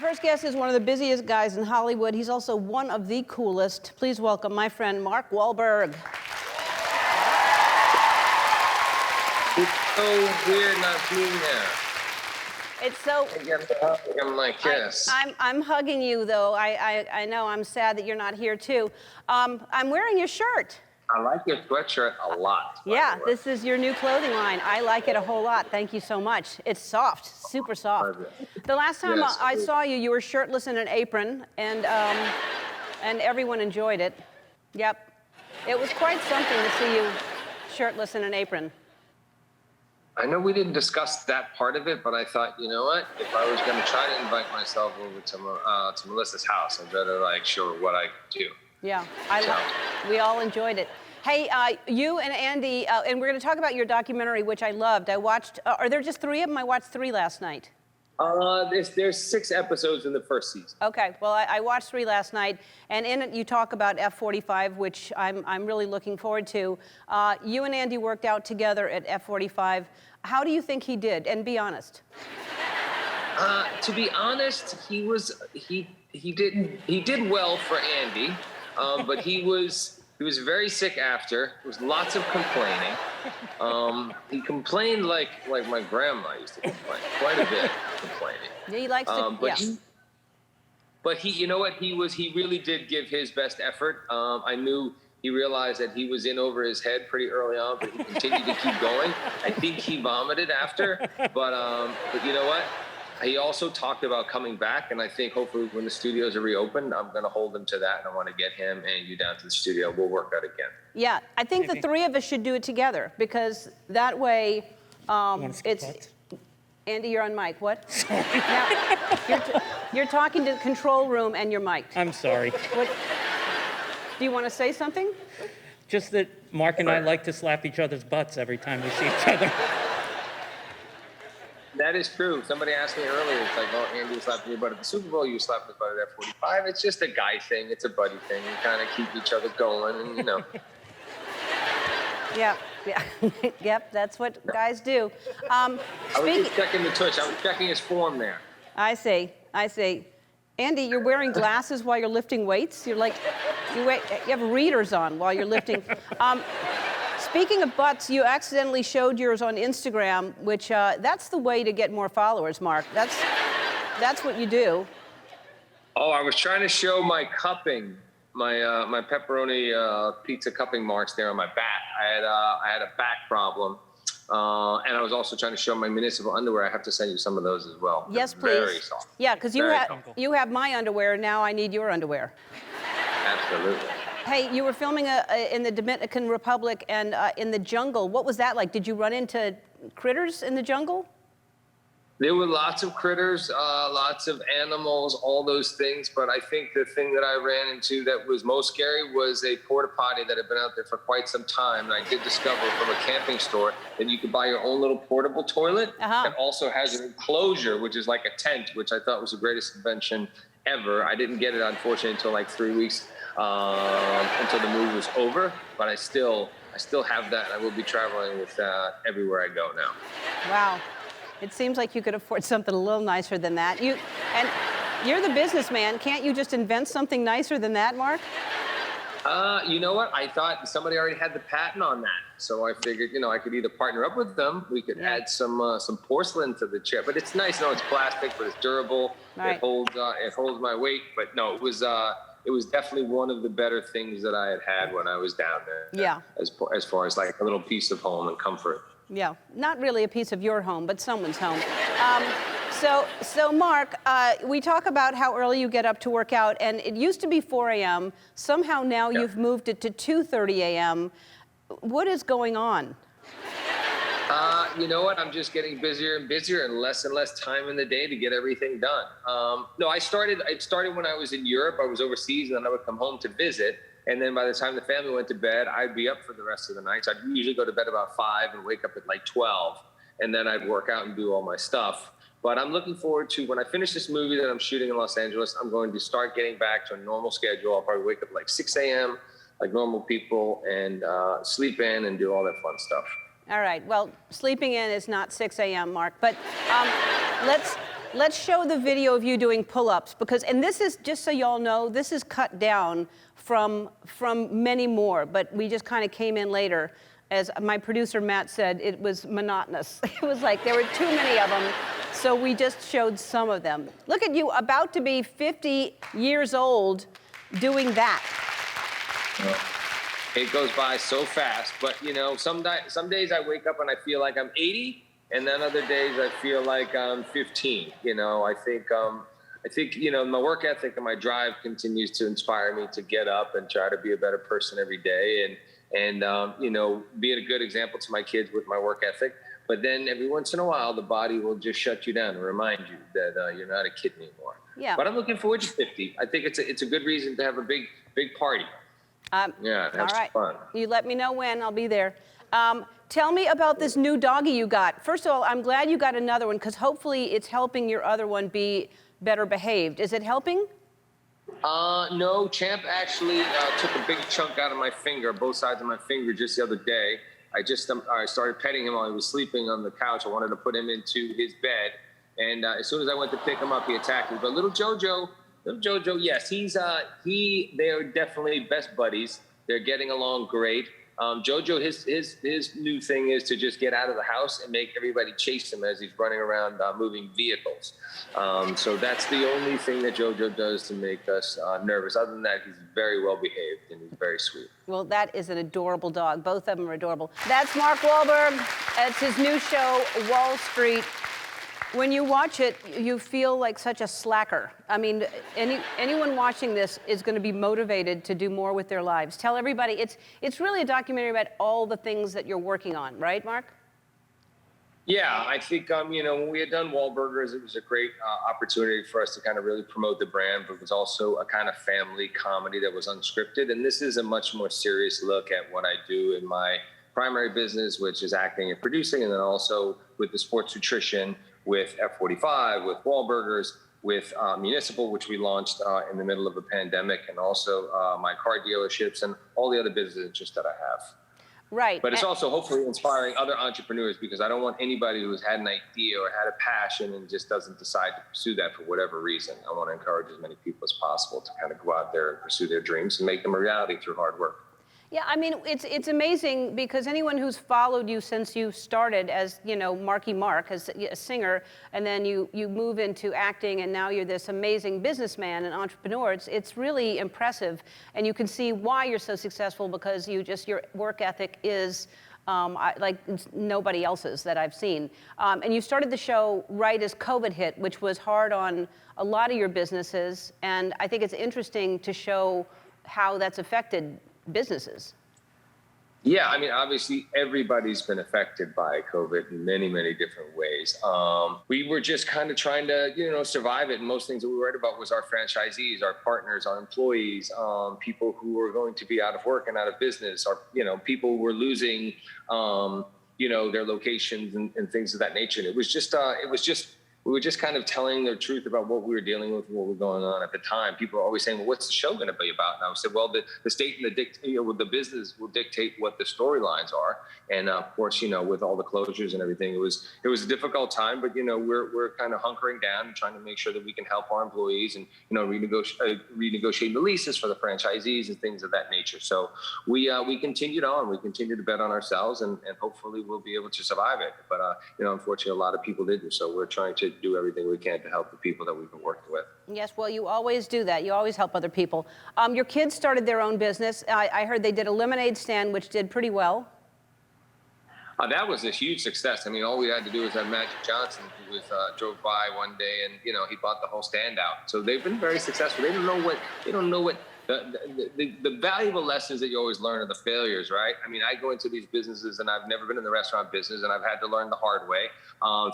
first guest is one of the busiest guys in Hollywood. He's also one of the coolest. Please welcome my friend Mark Wahlberg. It's so weird not being there. It's so... I'm like, yes. I'm hugging you, though. I know I'm sad that you're not here, too. I'm wearing your shirt. I like your sweatshirt a lot. Yeah, this is your new clothing line. I like it a whole lot. Thank you so much. It's soft, super soft. The last time I saw you, you were shirtless in an apron, and everyone enjoyed it. Yep. It was quite something to see you shirtless in an apron. I know we didn't discuss that part of it, but I thought, you know what? If I was going to try to invite myself over to Melissa's house, I'd better show her what I could do. Yeah, we all enjoyed it. Hey, you and Andy, and we're going to talk about your documentary, which I loved. I watched, are there just 3 of them? I watched 3 last night. There's 6 episodes in the first season. Okay, well, I watched 3 last night, and in it you talk about F-45, which I'm really looking forward to. You and Andy worked out together at F-45. How do you think he did? And be honest. To be honest, he did well for Andy, but he was very sick after. There was lots of complaining. He complained like my grandma used to complain, quite a bit complaining. Yeah, he likes to, But he, you know what, he really did give his best effort. I knew he realized that he was in over his head pretty early on, but he continued to keep going. I think he vomited after, but you know what? He also talked about coming back, and I think hopefully when the studios are reopened, I'm going to hold him to that, and I want to get him and you down to the studio. We'll work out again. Yeah, I think the 3 of us should do it together, because that way it's... Andy, you're on mic. What? Now, you're talking to the control room and you're mic'd. I'm sorry. What? Do you want to say something? Just that Mark and I like to slap each other's butts every time we see each other. That is true. Somebody asked me earlier, it's like, oh, Andy slapped your butt at the Super Bowl, you slapped his butt at F-45. It's just a guy thing. It's a buddy thing. We kind of keep each other going, and, you know. Yeah. Yep, that's what guys do. I was just checking the tush. I was checking his form there. I see. Andy, you're wearing glasses while you're lifting weights? You're like, you have readers on while you're lifting. Speaking of butts, you accidentally showed yours on Instagram, which that's the way to get more followers, Mark. That's what you do. Oh, I was trying to show my cupping, my pepperoni pizza cupping marks there on my back. I had a back problem, and I was also trying to show my municipal underwear. I have to send you some of those as well. Yes, please. Very soft. Yeah, because you have my underwear. Now I need your underwear. Absolutely. Hey, you were filming in the Dominican Republic and in the jungle. What was that like? Did you run into critters in the jungle? There were lots of critters, lots of animals, all those things. But I think the thing that I ran into that was most scary was a porta potty that had been out there for quite some time. And I did discover from a camping store that you could buy your own little portable toilet. That also has an enclosure, which is like a tent, which I thought was the greatest invention ever. I didn't get it, unfortunately, until like 3 weeks until the movie was over. But I still have that. I will be traveling with that everywhere I go now. Wow. It seems like you could afford something a little nicer than that. And you're the businessman. Can't you just invent something nicer than that, Mark? You know what? I thought somebody already had the patent on that. So I figured, you know, I could either partner up with them. We could add some porcelain to the chair. But it's nice. No, it's plastic, but it's durable. Right. It holds my weight. But no, it was definitely one of the better things that I had when I was down there. Yeah. As far as like a little piece of home and comfort. Yeah, not really a piece of your home, but someone's home. So Mark, we talk about how early you get up to work out, and it used to be 4 a.m. Somehow now you've moved it to 2:30 a.m. What is going on? You know what? I'm just getting busier and busier and less time in the day to get everything done. No, it started when I was in Europe. I was overseas, and then I would come home to visit. And then by the time the family went to bed, I'd be up for the rest of the night. So I'd usually go to bed about 5 and wake up at like 12. And then I'd work out and do all my stuff. But I'm looking forward to, when I finish this movie that I'm shooting in Los Angeles, I'm going to start getting back to a normal schedule. I'll probably wake up at like 6 a.m. like normal people and sleep in and do all that fun stuff. All right. Well, sleeping in is not 6 a.m., Mark. But Let's show the video of you doing pull-ups because, and this is, just so y'all know, this is cut down from many more, but we just kind of came in later. As my producer Matt said, it was monotonous. It was like there were too many of them, so we just showed some of them. Look at you, about to be 50 years old, doing that. It goes by so fast, but you know, some days I wake up and I feel like I'm 80, and then other days I feel like I'm 15. You know, I think you know, my work ethic and my drive continues to inspire me to get up and try to be a better person every day, and you know, be a good example to my kids with my work ethic. But then every once in a while, the body will just shut you down and remind you that you're not a kid anymore. Yeah. But I'm looking forward to 50. I think it's a good reason to have a big party. Yeah, all that's right. fun. You let me know when, I'll be there. Tell me about this new doggy you got. First of all, I'm glad you got another one because hopefully it's helping your other one be better behaved. Is it helping? No, Champ actually took a big chunk out of my finger, both sides of my finger, just the other day. I started petting him while he was sleeping on the couch. I wanted to put him into his bed, and as soon as I went to pick him up, he attacked me. But little Jojo, yes, they are definitely best buddies. They're getting along great. Jojo, his new thing is to just get out of the house and make everybody chase him as he's running around moving vehicles. So that's the only thing that Jojo does to make us nervous. Other than that, he's very well behaved and he's very sweet. Well, that is an adorable dog. Both of them are adorable. That's Mark Wahlberg. It's his new show, Wahl Street. When you watch it, you feel like such a slacker. I mean, anyone watching this is going to be motivated to do more with their lives. Tell everybody, it's really a documentary about all the things that you're working on, right, Mark? Yeah, I think, you know, when we had done Wahlburgers, it was a great opportunity for us to kind of really promote the brand, but it was also a kind of family comedy that was unscripted. And this is a much more serious look at what I do in my primary business, which is acting and producing, and then also with the sports nutrition, with F45, with Wahlburgers, with Municipal, which we launched in the middle of a pandemic, and also my car dealerships and all the other business interests that I have. Right. But it's also hopefully inspiring other entrepreneurs, because I don't want anybody who's had an idea or had a passion and just doesn't decide to pursue that for whatever reason. I want to encourage as many people as possible to kind of go out there and pursue their dreams and make them a reality through hard work. Yeah, I mean, it's amazing because anyone who's followed you since you started as, you know, Marky Mark, as a singer, and then you move into acting, and now you're this amazing businessman and entrepreneur. It's really impressive, and you can see why you're so successful because your work ethic is like nobody else's that I've seen. And you started the show right as COVID hit, which was hard on a lot of your businesses, and I think it's interesting to show how that's affected businesses. Yeah, I mean, obviously everybody's been affected by COVID in many, many different ways. We were just kind of trying to, you know, survive it. And most things that we worried about was our franchisees, our partners, our employees, people who were going to be out of work and out of business, or, you know, people who were losing, you know, their locations and things of that nature. And it was just, we were just kind of telling the truth about what we were dealing with, what was going on at the time. People were always saying, well, what's the show going to be about? And I said, well, the state and the business will dictate what the storylines are. And of course, you know, with all the closures and everything, it was a difficult time, but, you know, we're kind of hunkering down and trying to make sure that we can help our employees and, you know, renegotiate the leases for the franchisees and things of that nature. So we continued on. We continued to bet on ourselves, and hopefully we'll be able to survive it. But, you know, unfortunately, a lot of people didn't. So we're trying to do everything we can to help the people that we've been working with. Yes, well, you always do that. You always help other people. Your kids started their own business. I heard they did a lemonade stand, which did pretty well. That was a huge success. I mean, all we had to do was have Magic Johnson, who drove by one day, and, you know, he bought the whole stand out. So they've been very successful. They don't know what the valuable lessons that you always learn are the failures, right? I mean, I go into these businesses, and I've never been in the restaurant business, and I've had to learn the hard way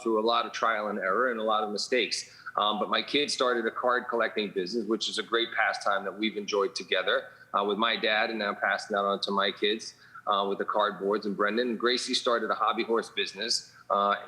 through a lot of trial and error and a lot of mistakes. But my kids started a card collecting business, which is a great pastime that we've enjoyed together with my dad, and now passing that on to my kids with the cardboards. And Brendan and Gracie started a hobby horse business,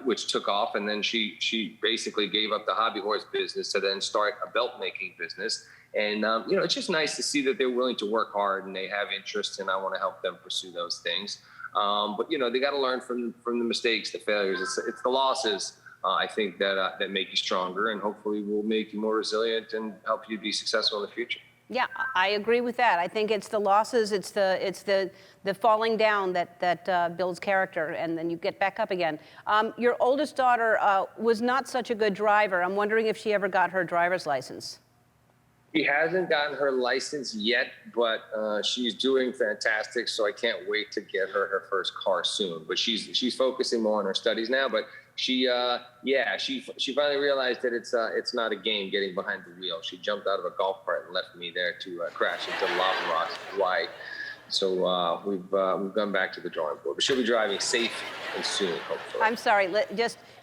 which took off. And then she basically gave up the hobby horse business to then start a belt making business. And, you know, it's just nice to see that they're willing to work hard and they have interest, and I want to help them pursue those things. But, you know, they got to learn from the mistakes, the failures. It's the losses I think that make you stronger, and hopefully will make you more resilient and help you be successful in the future. Yeah, I agree with that. I think it's the losses, it's the falling down that builds character, and then you get back up again. Your oldest daughter was not such a good driver. I'm wondering if she ever got her driver's license. She hasn't gotten her license yet, but she's doing fantastic. So I can't wait to get her first car soon. But she's focusing more on her studies now. But she finally realized that it's not a game getting behind the wheel. She jumped out of a golf cart and left me there to crash into lava rocks in Hawaii. So we've gone back to the drawing board. But she'll be driving safe and soon, hopefully. I'm sorry,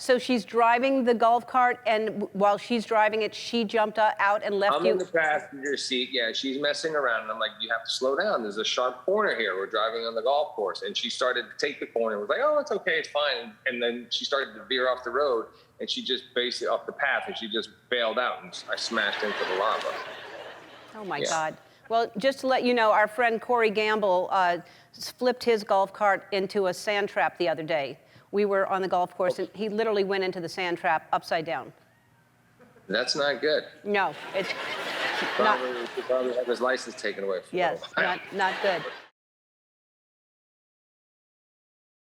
so she's driving the golf cart, and while she's driving it, she jumped out and left you? I'm in the passenger seat. Yeah, she's messing around, and I'm like, you have to slow down. There's a sharp corner here. We're driving on the golf course. And she started to take the corner and was like, oh, it's okay, it's fine. And then she started to veer off the road, and she just basically off the path, and she just bailed out, and I smashed into the lava. Oh, my God. Well, just to let you know, our friend Corey Gamble flipped his golf cart into a sand trap the other day. We were on the golf course, and he literally went into the sand trap upside down. That's not good. No, it's not. He probably have his license taken away from him. Yes, not good.